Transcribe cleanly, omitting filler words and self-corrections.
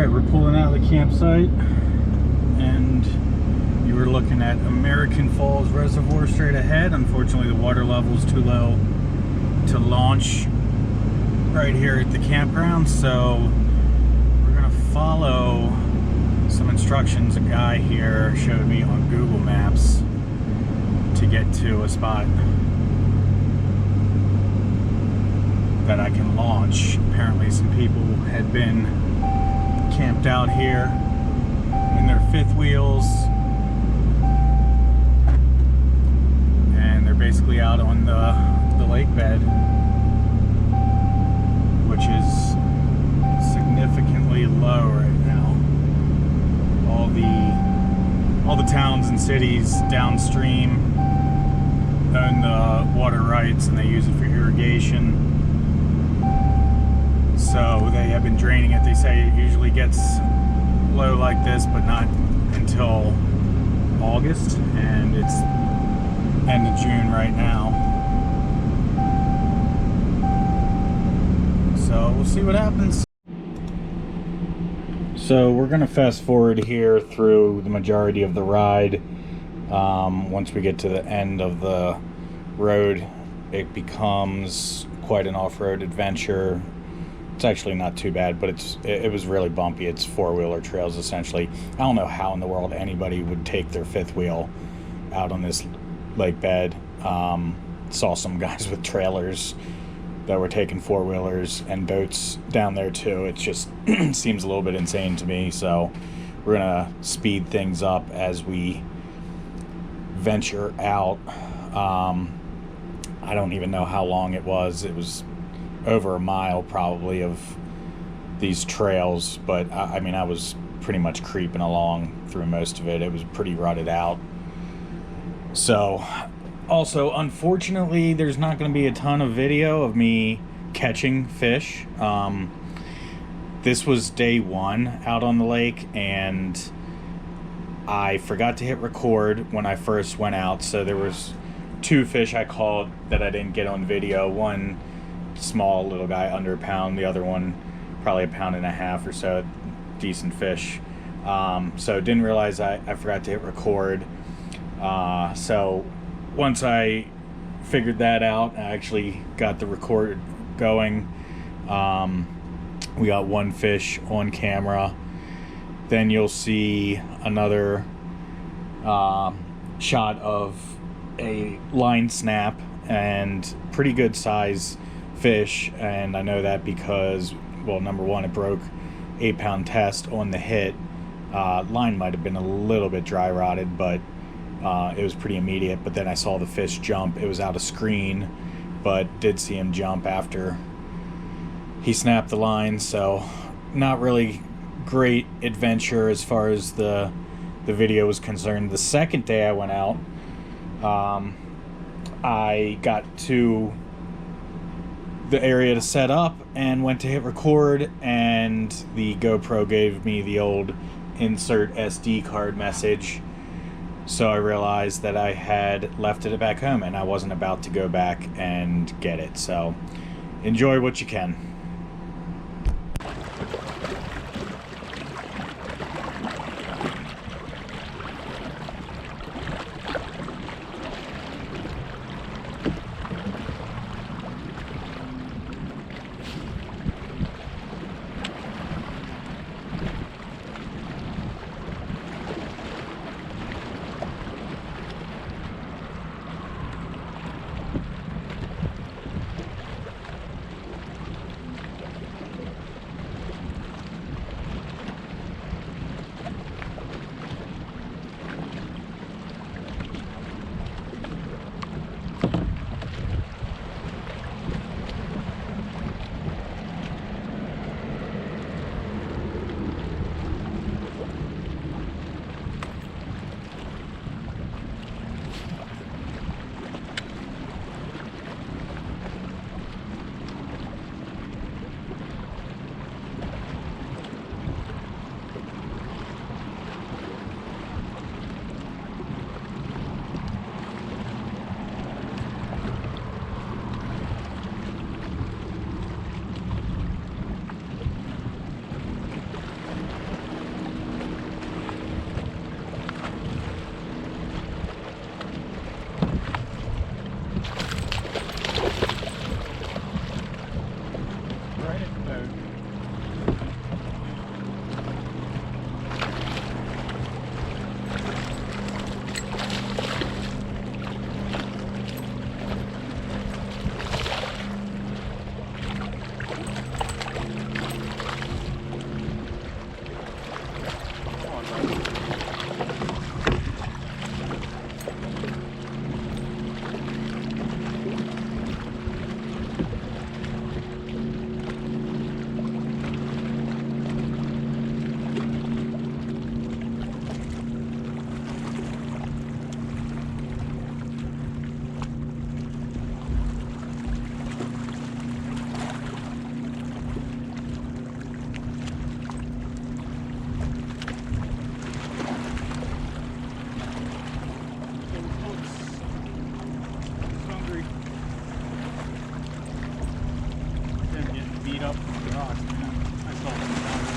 Alright, we're pulling out of the campsite, and you were looking at American Falls Reservoir straight ahead. Unfortunately, the water level is too low to launch right here at the campground, so we're gonna follow some instructions a guy here showed me on Google Maps to get to a spot that I can launch. Apparently some people had been camped out here in their fifth wheels, and they're basically out on the lake bed, which is significantly low right now. All the towns and cities downstream own the water rights, and they use it for irrigation. So they have been draining it. They say it usually gets low like this, but not until August, and it's end of June right now. So we'll see what happens. So we're gonna fast forward here through the majority of the ride. Once we get to the end of the road, it becomes quite an off-road adventure. It's actually not too bad, but it was really bumpy. It's four-wheeler trails essentially. I don't know how in the world anybody would take their fifth wheel out on this lake bed. Saw some guys with trailers that were taking four-wheelers and boats down there too. It just seems a little bit insane to me. So we're gonna speed things up as we venture out. I don't even know how long it was. It was over a mile probably of these trails, but I mean, I was pretty much creeping along through most of it. It was pretty rutted out. So also, unfortunately, there's not going to be a ton of video of me catching fish. This was day one out on the lake, and I forgot to hit record when I first went out. So there was two fish I called that I didn't get on video. One small little guy, under a pound. The other one probably a pound and a half or so. Decent fish. So didn't realize I forgot to hit record. So once I figured that out, I actually got the record going. We got one fish on camera. Then you'll see another shot of a line snap, and pretty good size fish. And I know that because, well, number one, it broke 8-pound test on the hit. Line might have been a little bit dry rotted, but it was pretty immediate. But then I saw the fish jump. It was out of screen, but did see him jump after he snapped the line. So not really great adventure as far as the video was concerned. The second day I went out, I got to the area to set up and went to hit record, and the GoPro gave me the old insert SD card message. So I realized that I had left it back home, and I wasn't about to go back and get it. So enjoy what you can. right at the boat. Beat up with the rocks, man. I saw them down there.